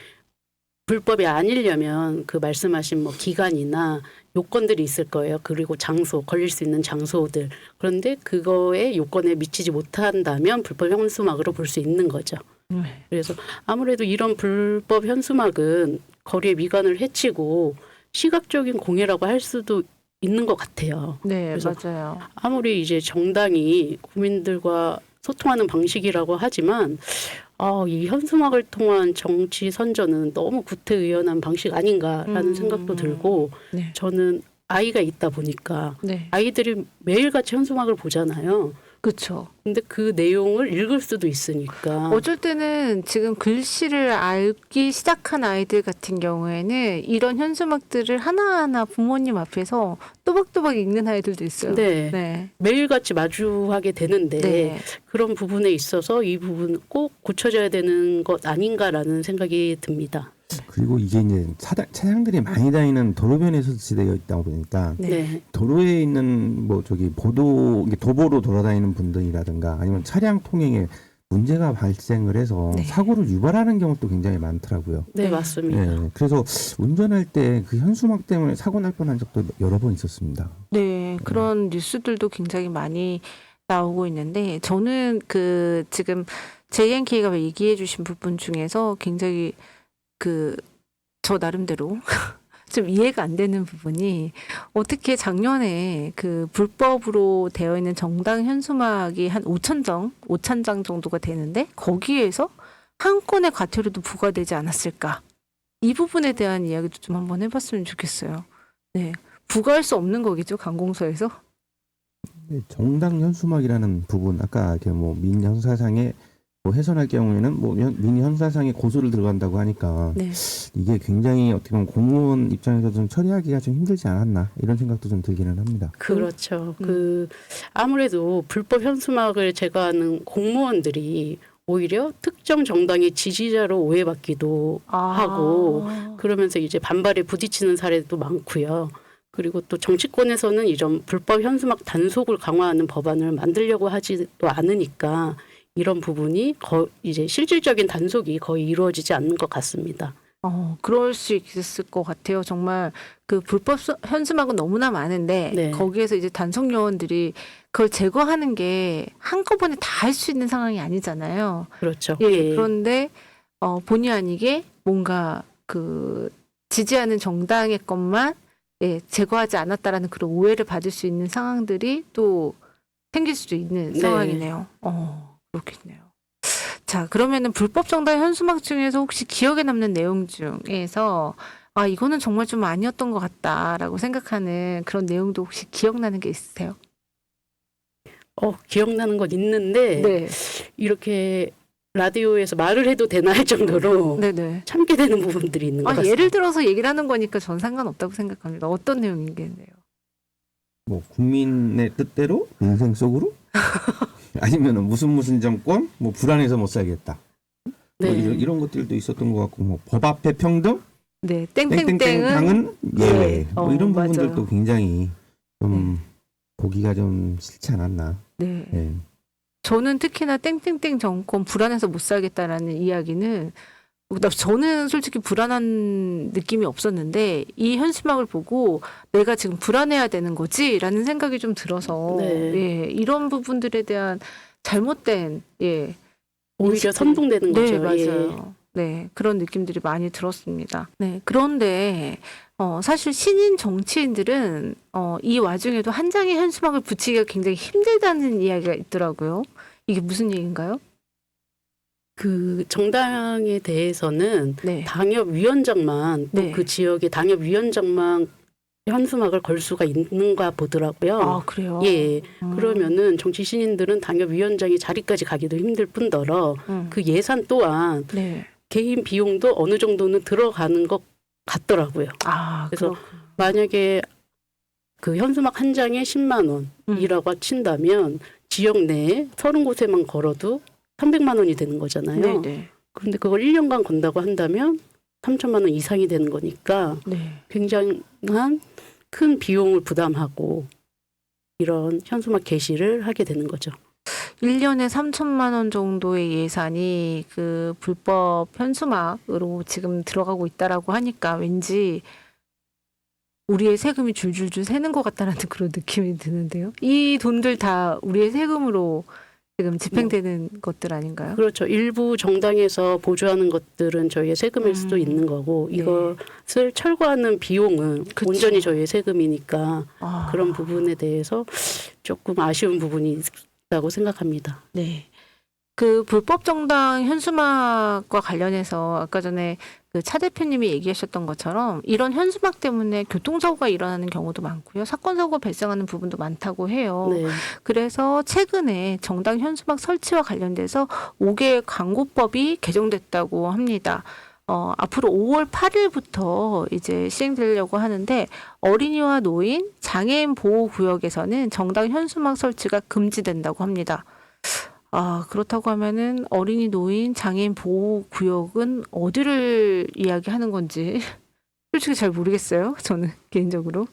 불법이 아니려면 그 말씀하신 뭐 기간이나 요건들이 있을 거예요. 그리고 장소, 걸릴 수 있는 장소들. 그런데 그거에 요건에 미치지 못한다면 불법 현수막으로 볼 수 있는 거죠. 그래서 아무래도 이런 불법 현수막은 거리의 미관을 해치고 시각적인 공해라고 할 수도 있는 것 같아요. 네, 그래서 맞아요. 아무리 이제 정당이 국민들과 소통하는 방식이라고 하지만 이 현수막을 통한 정치 선전은 너무 구태의연한 방식 아닌가라는 생각도 들고 네. 저는 아이가 있다 보니까 네. 아이들이 매일같이 현수막을 보잖아요. 그렇죠. 근데 그 내용을 읽을 수도 있으니까 어쩔 때는 지금 글씨를 알기 시작한 아이들 같은 경우에는 이런 현수막들을 하나하나 부모님 앞에서 또박또박 읽는 아이들도 있어요. 네. 네. 매일같이 마주하게 되는데 네. 그런 부분에 있어서 이 부분 꼭 고쳐져야 되는 것 아닌가라는 생각이 듭니다. 그리고 이게 이제 차량들이 많이 다니는 도로변에서 지대어 있다 보니까 네. 네. 도로에 있는 뭐 저기 도보로 돌아다니는 분들이라든가 아니면 차량 통행에 문제가 발생을 해서 네. 사고를 유발하는 경우도 굉장히 많더라고요. 네, 네. 맞습니다. 네, 그래서 운전할 때 그 현수막 때문에 사고 날 뻔한 적도 여러 번 있었습니다. 네, 그런 뉴스들도 굉장히 많이 나오고 있는데 저는 그 지금 JNK가 얘기해 주신 부분 중에서 굉장히 저 나름대로 좀 이해가 안 되는 부분이 어떻게 작년에 그 불법으로 되어 있는 정당 현수막이 한 5,000장 정도가 되는데 거기에서 한 건의 과태료도 부과되지 않았을까? 이 부분에 대한 이야기도 좀 한번 해봤으면 좋겠어요. 네, 부과할 수 없는 거겠죠, 관공서에서? 정당 현수막이라는 부분 아까 이렇게 뭐 민형사상에 뭐 훼손할 경우에는 뭐 민형사상에 고소를 들어간다고 하니까 네. 이게 굉장히 어떻게 보면 공무원 입장에서 좀 처리하기가 좀 힘들지 않았나 이런 생각도 좀 들기는 합니다. 그렇죠. 아무래도 불법 현수막을 제거하는 공무원들이 오히려 특정 정당의 지지자로 오해받기도 하고 그러면서 이제 반발에 부딪히는 사례도 많고요. 그리고 또 정치권에서는 이런 불법 현수막 단속을 강화하는 법안을 만들려고 하지도 않으니까 이런 부분이 이제 실질적인 단속이 거의 이루어지지 않는 것 같습니다. 그럴 수 있을 것 같아요. 정말 그 불법 현수막은 너무나 많은데 네. 거기에서 이제 단속 요원들이 그걸 제거하는 게 한꺼번에 다 할 수 있는 상황이 아니잖아요. 그렇죠. 예. 그런데 본의 아니게 뭔가 그 지지하는 정당의 것만 제거하지 않았다라는 그런 오해를 받을 수 있는 상황들이 또 생길 수도 있는 네. 상황이네요. 그렇겠네요. 자, 그러면은 불법 정당 현수막 중에서 혹시 기억에 남는 내용 중에서 이거는 정말 좀 아니었던 것 같다라고 생각하는 그런 내용도 혹시 기억나는 게 있으세요? 기억나는 건 있는데 네. 이렇게 라디오에서 말을 해도 되나 할 정도로 네네. 참게 되는 부분들이 있는 것 같습니다. 예를 들어서 얘기를 하는 거니까 전 상관없다고 생각합니다. 어떤 내용이겠네요. 뭐 국민의 뜻대로 인생 속으로 아니면은 무슨 정권 뭐 불안해서 못 살겠다. 네. 뭐 이런 것들도 있었던 것 같고 뭐 법 앞에 평등 네, 땡땡땡 땡땡땡은 당은 예외 네. 뭐 이런 맞아요. 부분들도 굉장히 좀 보기가 좀 싫지 않았나. 네. 네. 저는 특히나 땡땡땡 정권 불안해서 못 살겠다라는 이야기는 저는 솔직히 불안한 느낌이 없었는데 이 현수막을 보고 내가 지금 불안해야 되는 거지라는 생각이 좀 들어서 네. 이런 부분들에 대한 잘못된 오히려 선동되는 거죠. 네, 맞아요. 네, 그런 느낌들이 많이 들었습니다. 네, 그런데 사실 신인 정치인들은 이 와중에도 한 장의 현수막을 붙이기가 굉장히 힘들다는 이야기가 있더라고요. 이게 무슨 얘기인가요? 그 정당에 대해서는 네. 당협위원장만 또 네. 그 지역의 당협위원장만 현수막을 걸 수가 있는가 보더라고요. 그래요? 예. 그러면은 정치 신인들은 당협위원장이 자리까지 가기도 힘들 뿐더러 그 예산 또한 네. 개인 비용도 어느 정도는 들어가는 것 같더라고요. 그래서 만약에 그 현수막 한 장에 10만 원이라고 친다면 지역 내에 30곳에만 걸어도 300만 원이 되는 거잖아요. 네네. 그런데 그걸 1년간 건다고 한다면 3천만 원 이상이 되는 거니까 네. 굉장한 큰 비용을 부담하고 이런 현수막 게시를 하게 되는 거죠. 1년에 3천만 원 정도의 예산이 그 불법 현수막으로 지금 들어가고 있다라고 하니까 왠지 우리의 세금이 줄줄줄 새는 것 같다라는 그런 느낌이 드는데요. 이 돈들 다 우리의 세금으로 지금 집행되는 것들 아닌가요? 그렇죠. 일부 정당에서 보조하는 것들은 저희의 세금일 수도 있는 거고 네. 이것을 철거하는 비용은 그쵸. 온전히 저희의 세금이니까 아, 그런 부분에 대해서 조금 아쉬운 부분이 있다고 생각합니다. 네. 그 불법 정당 현수막과 관련해서 아까 전에 그 차 대표님이 얘기하셨던 것처럼 이런 현수막 때문에 교통사고가 일어나는 경우도 많고요. 사건 사고가 발생하는 부분도 많다고 해요. 네. 그래서 최근에 정당 현수막 설치와 관련돼서 5개 광고법이 개정됐다고 합니다. 앞으로 5월 8일부터 이제 시행되려고 하는데 어린이와 노인, 장애인 보호구역에서는 정당 현수막 설치가 금지된다고 합니다. 그렇다고 하면은 어린이, 노인, 장애인 보호구역은 어디를 이야기하는 건지 솔직히 잘 모르겠어요. 저는 개인적으로.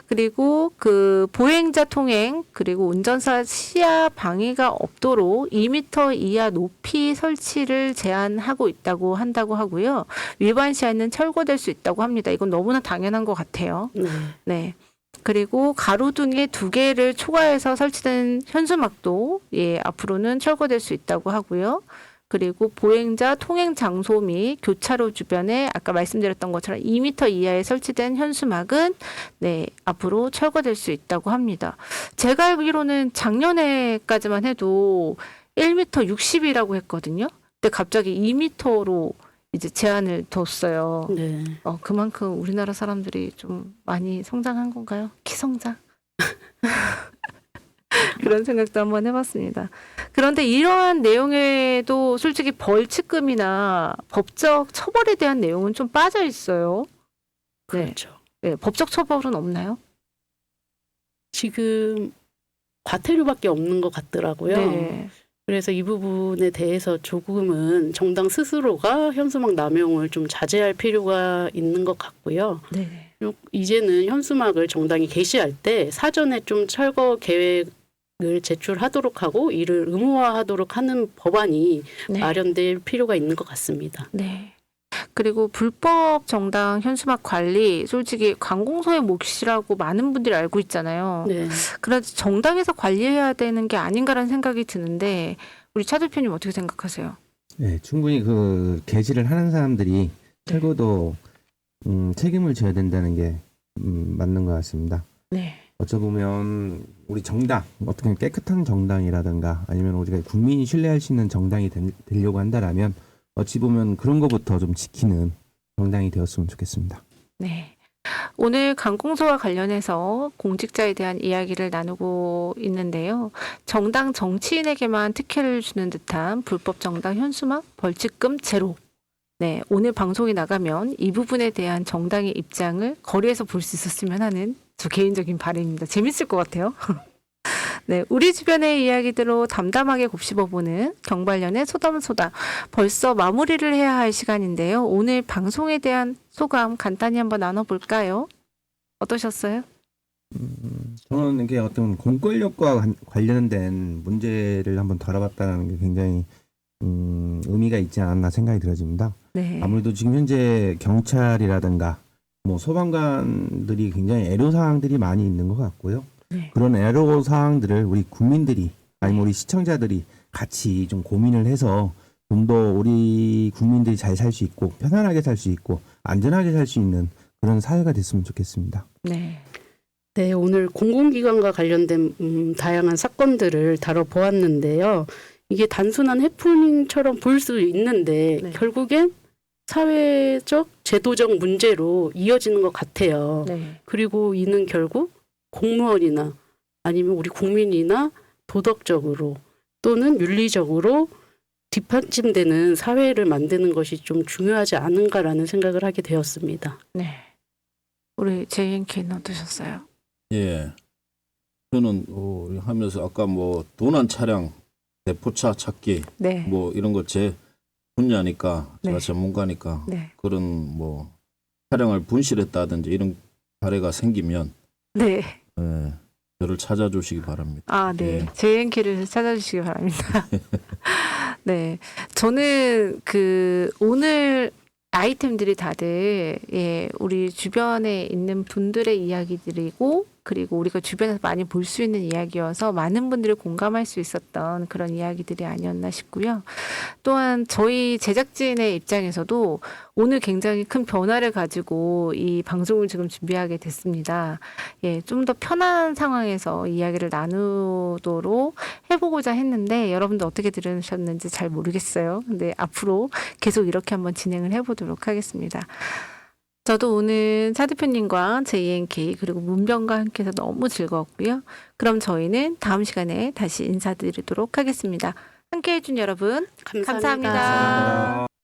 그리고 그 보행자 통행 그리고 운전사 시야 방해가 없도록 2m 이하 높이 설치를 제한하고 있다고 한다고 하고요. 위반 시에는 철거될 수 있다고 합니다. 이건 너무나 당연한 것 같아요. 네. 네. 그리고 가로등에 2개를 초과해서 설치된 현수막도 앞으로는 철거될 수 있다고 하고요. 그리고 보행자 통행 장소 및 교차로 주변에 아까 말씀드렸던 것처럼 2m 이하에 설치된 현수막은 앞으로 철거될 수 있다고 합니다. 제가 알기로는 작년에까지만 해도 1m 60이라고 했거든요. 근데 갑자기 2m로 이제 제한을 뒀어요. 네. 그만큼 우리나라 사람들이 좀 많이 성장한 건가요? 키성장? 그런 생각도 한번 해봤습니다. 그런데 이러한 내용에도 솔직히 벌칙금이나 법적 처벌에 대한 내용은 좀 빠져 있어요. 네. 그렇죠. 네, 법적 처벌은 없나요? 지금 과태료밖에 없는 것 같더라고요. 네. 그래서 이 부분에 대해서 조금은 정당 스스로가 현수막 남용을 좀 자제할 필요가 있는 것 같고요. 네. 이제는 현수막을 정당이 게시할 때 사전에 좀 철거 계획을 제출하도록 하고 이를 의무화하도록 하는 법안이 네. 마련될 필요가 있는 것 같습니다. 네. 그리고 불법 정당 현수막 관리 솔직히 관공서의 몫이라고 많은 분들이 알고 있잖아요. 네. 그래서 정당에서 관리해야 되는 게 아닌가라는 생각이 드는데 우리 차 대표님 어떻게 생각하세요? 네, 충분히 그 게시를 하는 사람들이 철거도 책임을 져야 된다는 게 맞는 것 같습니다. 네. 어쩌보면 우리 정당, 어떻게 보면 깨끗한 정당이라든가 아니면 우리가 국민이 신뢰할 수 있는 정당이 되려고 한다라면 어찌 보면 그런 것부터 좀 지키는 정당이 되었으면 좋겠습니다. 네. 오늘 관공서와 관련해서 공직자에 대한 이야기를 나누고 있는데요. 정당 정치인에게만 특혜를 주는 듯한 불법 정당 현수막 벌칙금 제로. 네, 오늘 방송이 나가면 이 부분에 대한 정당의 입장을 거리에서 볼 수 있었으면 하는 저 개인적인 바람입니다. 재밌을 것 같아요. 네, 우리 주변의 이야기들로 담담하게 곱씹어보는 경발련의 소담소담. 벌써 마무리를 해야 할 시간인데요. 오늘 방송에 대한 소감 간단히 한번 나눠볼까요? 어떠셨어요? 저는 이게 어떤 공권력과 관련된 문제를 한번 다뤄봤다는 게 굉장히 의미가 있지 않았나 생각이 들어집니다. 네. 아무래도 지금 현재 경찰이라든가 뭐 소방관들이 굉장히 애로사항들이 많이 있는 것 같고요. 네. 그런 애로사항들을 우리 국민들이 아니면 우리 시청자들이 같이 좀 고민을 해서 좀 더 우리 국민들이 잘 살 수 있고 편안하게 살 수 있고 안전하게 살 수 있는 그런 사회가 됐으면 좋겠습니다. 네. 네, 오늘 공공기관과 관련된 다양한 사건들을 다뤄보았는데요. 이게 단순한 해프닝처럼 보일 수 있는데 네. 결국엔 사회적, 제도적 문제로 이어지는 것 같아요. 네. 그리고 이는 결국 공무원이나 아니면 우리 국민이나 도덕적으로 또는 윤리적으로 뒷받침되는 사회를 만드는 것이 좀 중요하지 않은가라는 생각을 하게 되었습니다. 네. 우리 제이엔케는 어떠셨어요? 예. 저는 하면서 아까 뭐 도난 차량 대포차 찾기 네. 뭐 이런 거 제 분야니까 제가 네. 전문가니까 네. 그런 뭐 차량을 분실했다든지 이런 사례가 생기면 네. 예, 저를 찾아주시기 바랍니다. 아, 네. 예. JNK를 찾아주시기 바랍니다. 네. 저는 오늘 아이템들이 다들, 예, 우리 주변에 있는 분들의 이야기들이고, 그리고 우리가 주변에서 많이 볼 수 있는 이야기여서 많은 분들이 공감할 수 있었던 그런 이야기들이 아니었나 싶고요. 또한 저희 제작진의 입장에서도 오늘 굉장히 큰 변화를 가지고 이 방송을 지금 준비하게 됐습니다. 예, 좀 더 편한 상황에서 이야기를 나누도록 해보고자 했는데 여러분들 어떻게 들으셨는지 잘 모르겠어요. 근데 앞으로 계속 이렇게 한번 진행을 해보도록 하겠습니다. 저도 오늘 차 대표님과 JNK 그리고 문병과 함께해서 너무 즐거웠고요. 그럼 저희는 다음 시간에 다시 인사드리도록 하겠습니다. 함께해 준 여러분 감사합니다. 감사합니다.